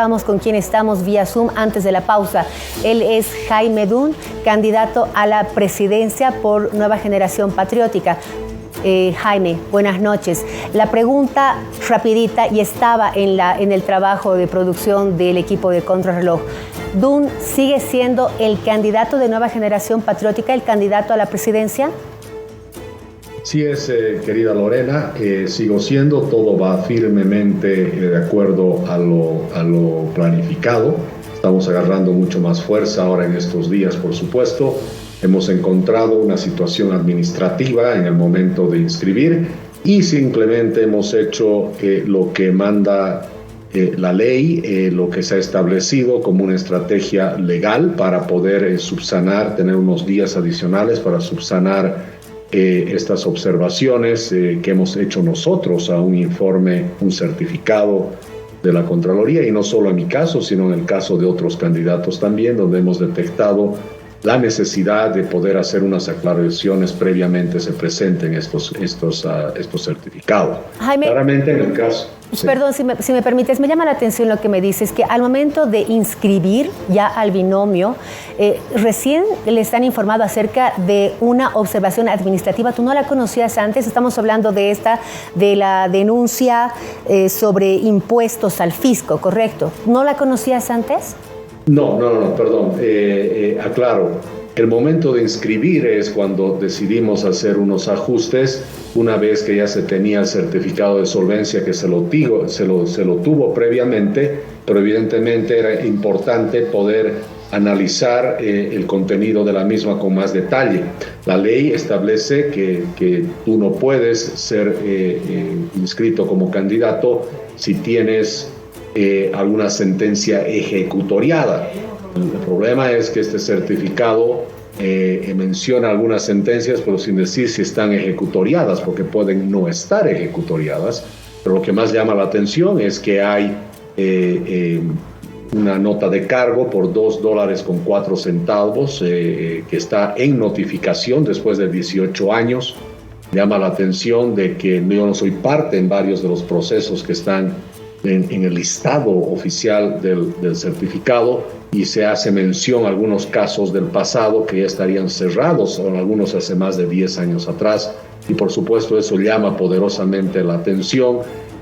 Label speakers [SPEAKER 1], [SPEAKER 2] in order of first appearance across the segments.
[SPEAKER 1] Vamos con quien estamos vía Zoom antes de la pausa. Él es Jaime Dunn, candidato a la presidencia por Nueva Generación Patriótica. Jaime, buenas noches. La pregunta rapidita, y estaba en el trabajo de producción del equipo de Contrarreloj. ¿Dunn sigue siendo el candidato de Nueva Generación Patriótica, el candidato a la presidencia?
[SPEAKER 2] Sí es, querida Lorena, sigo siendo, todo va firmemente de acuerdo a lo planificado. Estamos agarrando mucho más fuerza ahora en estos días, por supuesto. Hemos encontrado una situación administrativa en el momento de inscribir y simplemente hemos hecho lo que manda la ley, lo que se ha establecido como una estrategia legal para poder subsanar, tener unos días adicionales para subsanar estas observaciones que hemos hecho nosotros a un informe, un certificado de la Contraloría, y no solo en mi caso, sino en el caso de otros candidatos también, donde hemos detectado la necesidad de poder hacer unas aclaraciones previamente se presenten estos certificados.
[SPEAKER 1] Jaime,
[SPEAKER 2] claramente en el caso... Sí.
[SPEAKER 1] Perdón, si me permites, me llama la atención lo que me dices, que al momento de inscribir ya al binomio, recién les han informado acerca de una observación administrativa. ¿Tú no la conocías antes? Estamos hablando de la denuncia sobre impuestos al fisco, ¿correcto? ¿No la conocías antes?
[SPEAKER 2] No, perdón. Aclaro. El momento de inscribir es cuando decidimos hacer unos ajustes una vez que ya se tenía el certificado de solvencia que se lo tuvo previamente, pero evidentemente era importante poder analizar el contenido de la misma con más detalle. La ley establece que tú no puedes ser inscrito como candidato si tienes alguna sentencia ejecutoriada. El problema es que este certificado menciona algunas sentencias, pero sin decir si están ejecutoriadas, porque pueden no estar ejecutoriadas. Pero lo que más llama la atención es que hay una nota de cargo por $2.04 que está en notificación después de 18 años. Llama la atención de que yo no soy parte en varios de los procesos que están en el listado oficial del certificado, y se hace mención a algunos casos del pasado que ya estarían cerrados, o algunos hace más de 10 años atrás, y por supuesto eso llama poderosamente la atención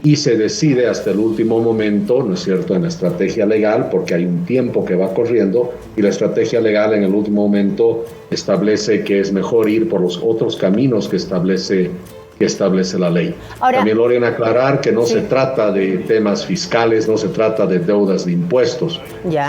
[SPEAKER 2] y se decide hasta el último momento, ¿no es cierto?, en la estrategia legal, porque hay un tiempo que va corriendo, y la estrategia legal en el último momento establece que es mejor ir por los otros caminos que establece la ley. Ahora, también, Lorena, aclarar que no se trata de temas fiscales, no se trata de deudas de impuestos,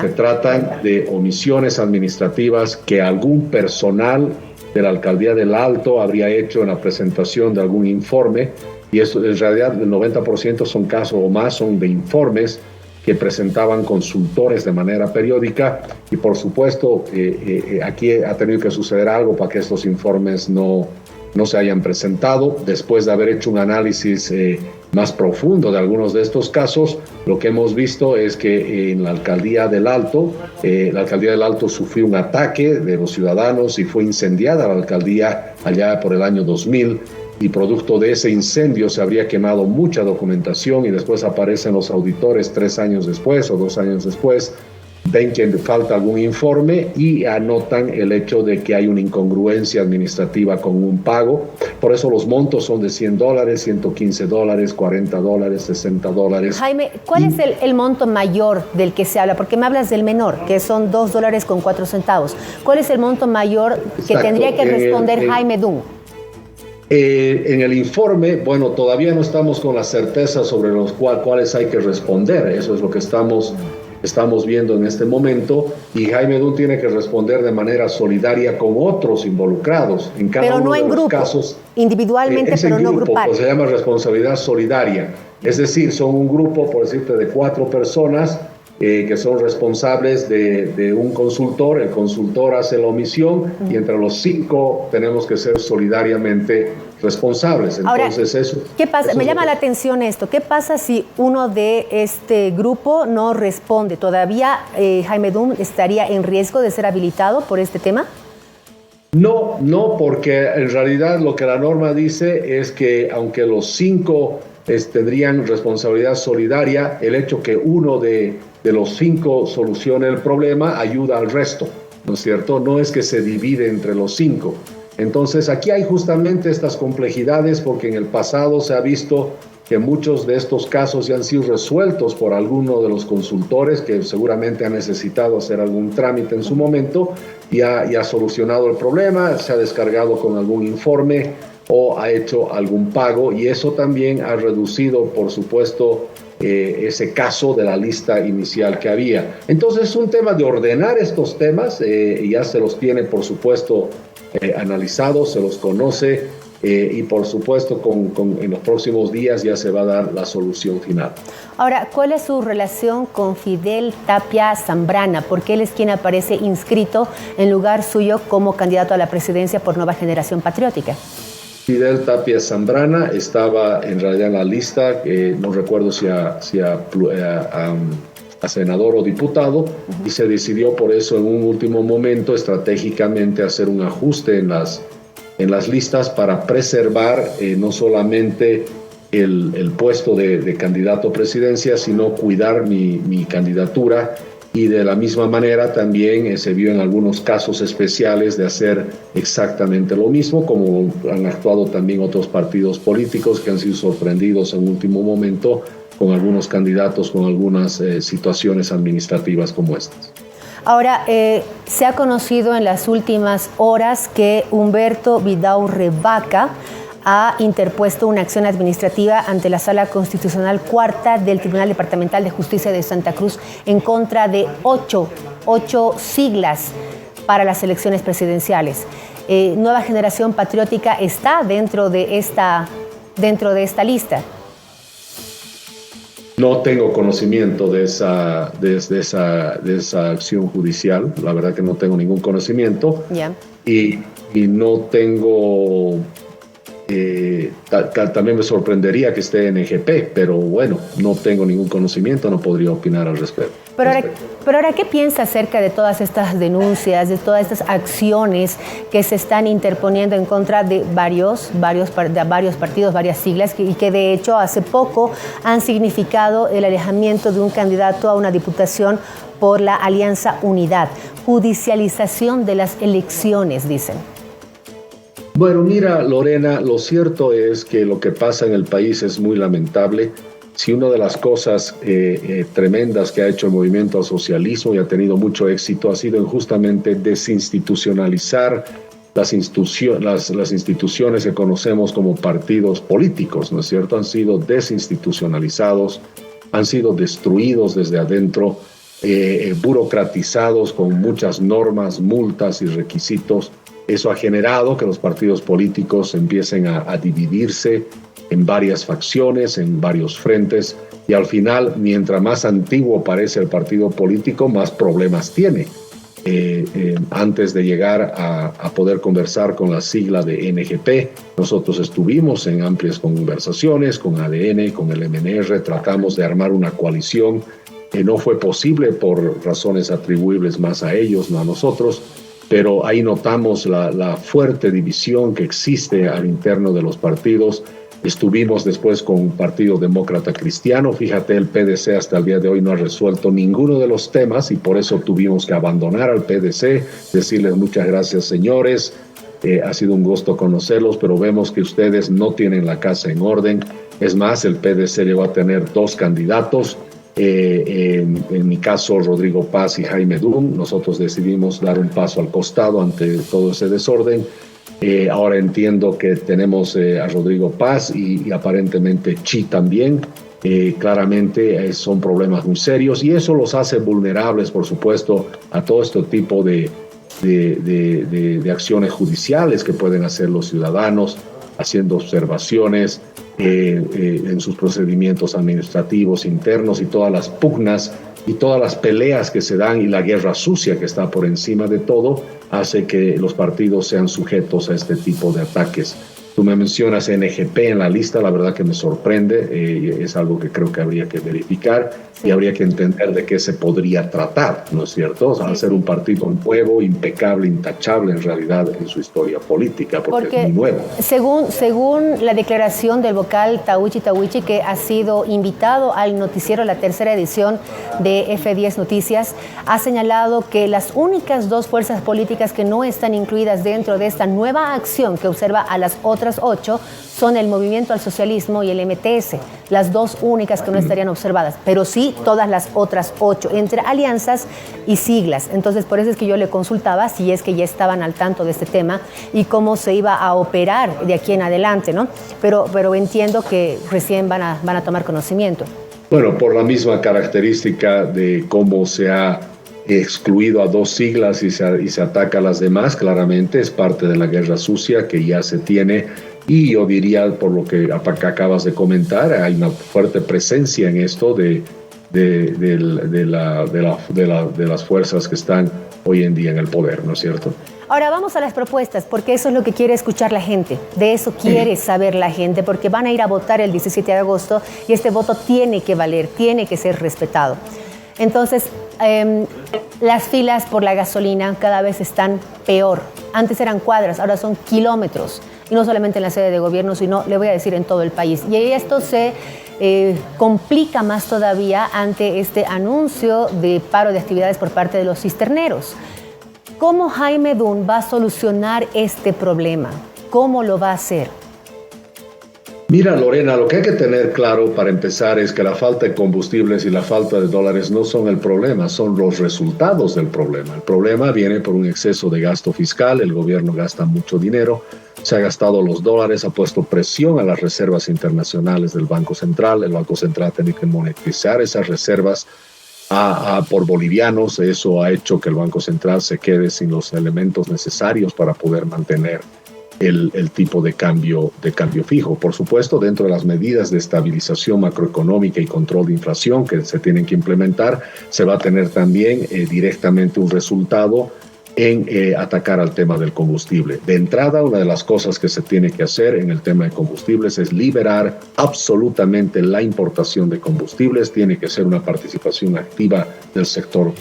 [SPEAKER 2] se tratan de omisiones administrativas que algún personal de la Alcaldía del Alto habría hecho en la presentación de algún informe, y eso en realidad el 90% son casos o más, son de informes que presentaban consultores de manera periódica, y por supuesto aquí ha tenido que suceder algo para que estos informes no se hayan presentado. Después de haber hecho un análisis más profundo de algunos de estos casos, lo que hemos visto es que en la Alcaldía del Alto sufrió un ataque de los ciudadanos y fue incendiada la alcaldía allá por el año 2000, y producto de ese incendio se habría quemado mucha documentación, y después aparecen los auditores 3 años después o 2 años después, ven que falta algún informe y anotan el hecho de que hay una incongruencia administrativa con un pago. Por eso los montos son de $100, $115, $40, $60.
[SPEAKER 1] Jaime, ¿cuál es el monto mayor del que se habla? Porque me hablas del menor, que son $2.04. ¿Cuál es el monto mayor que tendría que responder Jaime Dunn?
[SPEAKER 2] En el informe, bueno, todavía no estamos con la certeza sobre los cuáles hay que responder. Eso es lo que estamos viendo en este momento, y Jaime Dunn tiene que responder de manera solidaria con otros involucrados en cada
[SPEAKER 1] pero
[SPEAKER 2] uno
[SPEAKER 1] no
[SPEAKER 2] de
[SPEAKER 1] en
[SPEAKER 2] los
[SPEAKER 1] grupo,
[SPEAKER 2] casos.
[SPEAKER 1] individualmente, pero no grupal.
[SPEAKER 2] Pues se llama responsabilidad solidaria, es decir, son un grupo, por decirte, de 4 personas que son responsables de un consultor. El consultor hace la omisión y entre los 5 tenemos que ser solidariamente responsables. Entonces,
[SPEAKER 1] ahora, ¿qué pasa? Me llama la atención esto. ¿Qué pasa si uno de este grupo no responde? ¿Todavía Jaime Dunn estaría en riesgo de ser habilitado por este tema?
[SPEAKER 2] No, porque en realidad lo que la norma dice es que aunque los 5 tendrían responsabilidad solidaria, el hecho que uno de de los 5 solucione el problema, ayuda al resto, ¿no es cierto? No es que se divide entre los 5. Entonces aquí hay justamente estas complejidades porque en el pasado se ha visto que muchos de estos casos ya han sido resueltos por alguno de los consultores que seguramente ha necesitado hacer algún trámite en su momento y ha solucionado el problema, se ha descargado con algún informe o ha hecho algún pago, y eso también ha reducido, por supuesto, ese caso de la lista inicial que había. Entonces es un tema de ordenar estos temas, y ya se los tiene, por supuesto, analizados, se los conoce, y por supuesto en los próximos días ya se va a dar la solución final.
[SPEAKER 1] Ahora, ¿cuál es su relación con Fidel Tapia Zambrana? Porque él es quien aparece inscrito en lugar suyo como candidato a la presidencia por Nueva Generación Patriótica.
[SPEAKER 2] Fidel Tapia Zambrana estaba en realidad en la lista, no recuerdo si a senador o diputado, y se decidió por eso en un último momento estratégicamente hacer un ajuste en las listas para preservar no solamente el puesto de candidato a presidencia, sino cuidar mi candidatura. Y de la misma manera también se vio en algunos casos especiales de hacer exactamente lo mismo, como han actuado también otros partidos políticos que han sido sorprendidos en último momento con algunos candidatos, con algunas situaciones administrativas como estas.
[SPEAKER 1] Ahora, se ha conocido en las últimas horas que Humberto Vidaurre Vaca ha interpuesto una acción administrativa ante la Sala Constitucional Cuarta del Tribunal Departamental de Justicia de Santa Cruz en contra de ocho siglas para las elecciones presidenciales. Nueva Generación Patriótica está dentro de esta lista.
[SPEAKER 2] No tengo conocimiento de esa acción judicial, la verdad que no tengo ningún conocimiento.
[SPEAKER 1] Yeah.
[SPEAKER 2] Y no tengo... también me sorprendería que esté en EGP, pero bueno, no tengo ningún conocimiento, no podría opinar al respecto.
[SPEAKER 1] Pero ahora, ¿qué piensa acerca de todas estas denuncias, de todas estas acciones que se están interponiendo en contra de varios partidos, varias siglas, y que de hecho hace poco han significado el alejamiento de un candidato a una diputación por la Alianza Unidad? Judicialización de las elecciones, dicen.
[SPEAKER 2] Bueno, mira, Lorena, lo cierto es que lo que pasa en el país es muy lamentable. Si una de las cosas tremendas que ha hecho el movimiento al socialismo y ha tenido mucho éxito ha sido justamente desinstitucionalizar las instituciones que conocemos como partidos políticos, ¿no es cierto? Han sido desinstitucionalizados, han sido destruidos desde adentro, burocratizados con muchas normas, multas y requisitos. Eso ha generado que los partidos políticos empiecen a dividirse en varias facciones, en varios frentes, y al final, mientras más antiguo parece el partido político, más problemas tiene. Antes de llegar a poder conversar con la sigla de NGP, nosotros estuvimos en amplias conversaciones con ADN, con el MNR, tratamos de armar una coalición que no fue posible por razones atribuibles más a ellos, no a nosotros, pero ahí notamos la fuerte división que existe al interno de los partidos. Estuvimos después con un Partido Demócrata Cristiano. Fíjate, el PDC hasta el día de hoy no ha resuelto ninguno de los temas y por eso tuvimos que abandonar al PDC, decirles muchas gracias, señores. Ha sido un gusto conocerlos, pero vemos que ustedes no tienen la casa en orden. Es más, el PDC llegó a tener 2 candidatos. En mi caso, Rodrigo Paz y Jaime Dum. Nosotros decidimos dar un paso al costado ante todo ese desorden. Ahora entiendo que tenemos a Rodrigo Paz y aparentemente Chi también. Claramente son problemas muy serios y eso los hace vulnerables, por supuesto, a todo este tipo de acciones judiciales que pueden hacer los ciudadanos, haciendo observaciones en sus procedimientos administrativos internos y todas las pugnas y todas las peleas que se dan y la guerra sucia que está por encima de todo hace que los partidos sean sujetos a este tipo de ataques. Tú me mencionas NGP en la lista, la verdad que me sorprende, es algo que creo que habría que verificar y habría que entender de qué se podría tratar, ¿no es cierto? O sea, hacer un partido nuevo, impecable, intachable en realidad en su historia política, porque es muy nuevo.
[SPEAKER 1] Según la declaración del vocal Tawichi, que ha sido invitado al noticiero, la tercera edición de F10 Noticias, ha señalado que las únicas dos fuerzas políticas que no están incluidas dentro de esta nueva acción que observa a las otras 8 son el Movimiento al Socialismo y el MTS, las dos únicas que no estarían observadas, pero sí todas las otras 8, entre alianzas y siglas. Entonces, por eso es que yo le consultaba si es que ya estaban al tanto de este tema y cómo se iba a operar de aquí en adelante, ¿no? Pero entiendo que recién van a tomar conocimiento.
[SPEAKER 2] Bueno, por la misma característica de cómo se ha excluido a dos siglas y se ataca a las demás, claramente es parte de la guerra sucia que ya se tiene, y yo diría, por lo que acabas de comentar, hay una fuerte presencia en esto de las fuerzas que están hoy en día en el poder, ¿no es cierto?
[SPEAKER 1] Ahora vamos a las propuestas, porque eso es lo que quiere escuchar la gente, de eso quiere saber la gente, porque van a ir a votar el 17 de agosto y este voto tiene que valer, tiene que ser respetado. Entonces, las filas por la gasolina cada vez están peor. Antes eran cuadras, ahora son kilómetros. Y no solamente en la sede de gobierno, sino, le voy a decir, en todo el país. Y esto se complica más todavía ante este anuncio de paro de actividades por parte de los cisterneros. ¿Cómo Jaime Dunn va a solucionar este problema? ¿Cómo lo va a hacer?
[SPEAKER 2] Mira, Lorena, lo que hay que tener claro para empezar es que la falta de combustibles y la falta de dólares no son el problema, son los resultados del problema. El problema viene por un exceso de gasto fiscal, el gobierno gasta mucho dinero, se ha gastado los dólares, ha puesto presión a las reservas internacionales del Banco Central, el Banco Central tiene que monetizar esas reservas por bolivianos, eso ha hecho que el Banco Central se quede sin los elementos necesarios para poder mantener el tipo de cambio fijo. Por supuesto, dentro de las medidas de estabilización macroeconómica y control de inflación que se tienen que implementar, se va a tener también directamente un resultado en atacar al tema del combustible. De entrada, una de las cosas que se tiene que hacer en el tema de combustibles es liberar absolutamente la importación de combustibles. Tiene que ser una participación activa del sector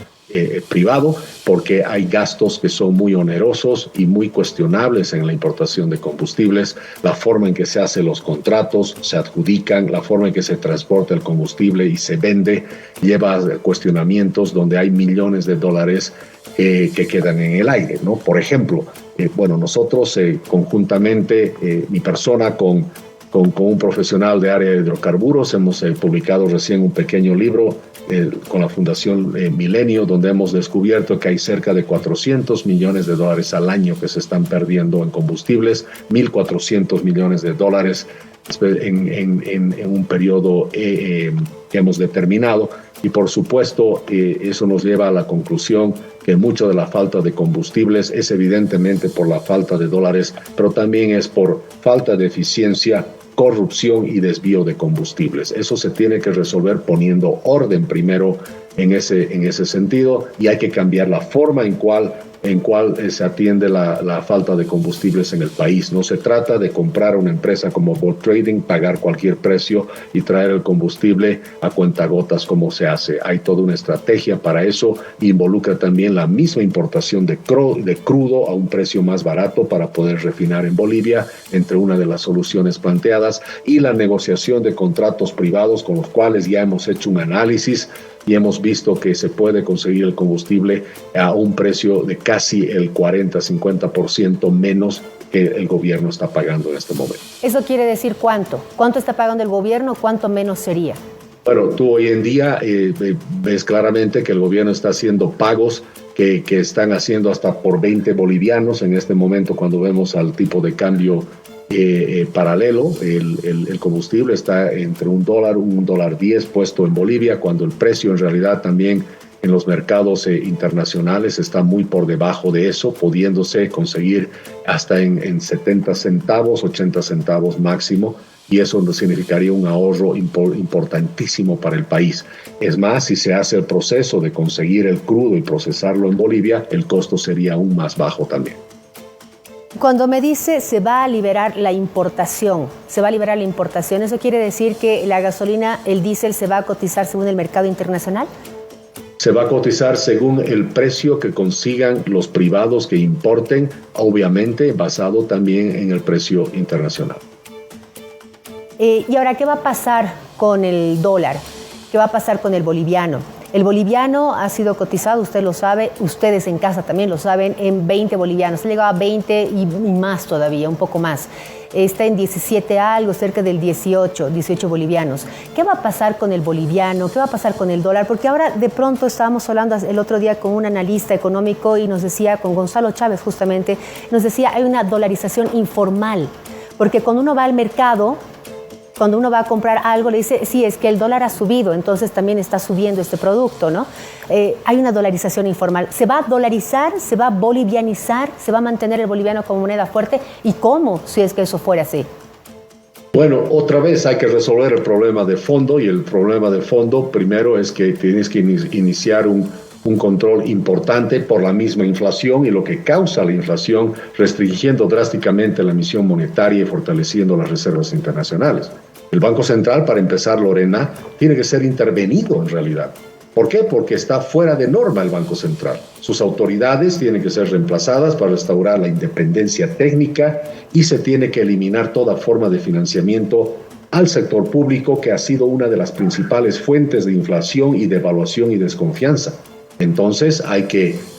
[SPEAKER 2] privado, porque hay gastos que son muy onerosos y muy cuestionables en la importación de combustibles. La forma en que se hacen los contratos, se adjudican, la forma en que se transporta el combustible y se vende, lleva a cuestionamientos donde hay millones de dólares que quedan en el aire, ¿no? Por ejemplo, nosotros conjuntamente, mi persona con un profesional de área de hidrocarburos, hemos publicado recién un pequeño libro con la Fundación Milenio, donde hemos descubierto que hay cerca de 400 millones de dólares al año que se están perdiendo en combustibles, 1.400 millones de dólares en un periodo que hemos determinado. Y por supuesto, eso nos lleva a la conclusión que mucho de la falta de combustibles es evidentemente por la falta de dólares, pero también es por falta de eficiencia, corrupción y desvío de combustibles. Eso se tiene que resolver poniendo orden primero en ese sentido, y hay que cambiar la forma en cual se atiende la falta de combustibles en el país. No se trata de comprar una empresa como Bot Trading, pagar cualquier precio y traer el combustible a cuentagotas como se hace. Hay toda una estrategia para eso, involucra también la misma importación de crudo a un precio más barato para poder refinar en Bolivia, entre una de las soluciones planteadas, y la negociación de contratos privados con los cuales ya hemos hecho un análisis y hemos visto que se puede conseguir el combustible a un precio de casi el 40-50% menos que el gobierno está pagando en este momento.
[SPEAKER 1] ¿Eso quiere decir cuánto? ¿Cuánto está pagando el gobierno? ¿Cuánto menos sería?
[SPEAKER 2] Bueno, tú hoy en día ves claramente que el gobierno está haciendo pagos que están haciendo hasta por 20 bolivianos en este momento. Cuando vemos al tipo de cambio paralelo, el combustible está entre $1.10 puesto en Bolivia, cuando el precio en realidad también en los mercados internacionales está muy por debajo de eso, pudiéndose conseguir hasta en 70 centavos, 80 centavos máximo, y eso significaría un ahorro importantísimo para el país. Es más, si se hace el proceso de conseguir el crudo y procesarlo en Bolivia, el costo sería aún más bajo también.
[SPEAKER 1] Cuando me dice se va a liberar la importación, ¿eso quiere decir que la gasolina, el diésel, se va a cotizar según el mercado internacional?
[SPEAKER 2] Se va a cotizar según el precio que consigan los privados que importen, obviamente basado también en el precio internacional.
[SPEAKER 1] Y ahora, ¿qué va a pasar con el dólar? ¿Qué va a pasar con el boliviano? El boliviano ha sido cotizado, usted lo sabe, ustedes en casa también lo saben, en 20 bolivianos. Ha llegado a 20 y más todavía, un poco más. Está en 17 algo, cerca del 18 bolivianos. ¿Qué va a pasar con el boliviano? ¿Qué va a pasar con el dólar? Porque ahora de pronto estábamos hablando el otro día con un analista económico y nos decía, con Gonzalo Chávez justamente, nos decía, hay una dolarización informal. Porque cuando uno va al mercado, cuando uno va a comprar algo, le dice, sí, es que el dólar ha subido, entonces también está subiendo este producto, ¿no? Hay una dolarización informal. ¿Se va a dolarizar? ¿Se va a bolivianizar? ¿Se va a mantener el boliviano como moneda fuerte? ¿Y cómo, si es que eso fuera así?
[SPEAKER 2] Bueno, otra vez hay que resolver el problema de fondo, y el problema de fondo primero es que tienes que iniciar un control importante por la misma inflación y lo que causa la inflación, restringiendo drásticamente la emisión monetaria y fortaleciendo las reservas internacionales. El Banco Central, para empezar, Lorena, tiene que ser intervenido en realidad. ¿Por qué? Porque está fuera de norma el Banco Central. Sus autoridades tienen que ser reemplazadas para restaurar la independencia técnica y se tiene que eliminar toda forma de financiamiento al sector público, que ha sido una de las principales fuentes de inflación y devaluación y desconfianza. Entonces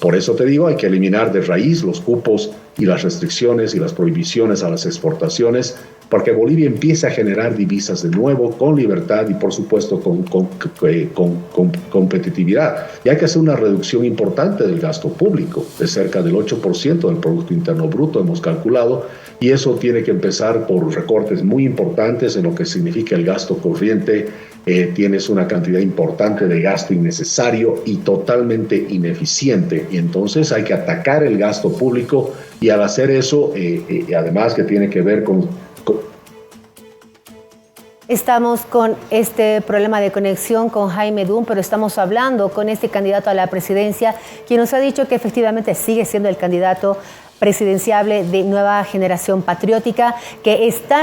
[SPEAKER 2] por eso te digo, hay que eliminar de raíz los cupos y las restricciones y las prohibiciones a las exportaciones, porque Bolivia empiece a generar divisas de nuevo con libertad y por supuesto con competitividad. Y hay que hacer una reducción importante del gasto público, de cerca del 8% del Producto Interno Bruto hemos calculado, y eso tiene que empezar por recortes muy importantes en lo que significa el gasto corriente. Tienes una cantidad importante de gasto innecesario y totalmente ineficiente, y entonces hay que atacar el gasto público, y al hacer eso, además que tiene que ver con...
[SPEAKER 1] Estamos con este problema de conexión con Jaime Dun, pero estamos hablando con este candidato a la presidencia, quien nos ha dicho que efectivamente sigue siendo el candidato presidenciable de Nueva Generación Patriótica, que está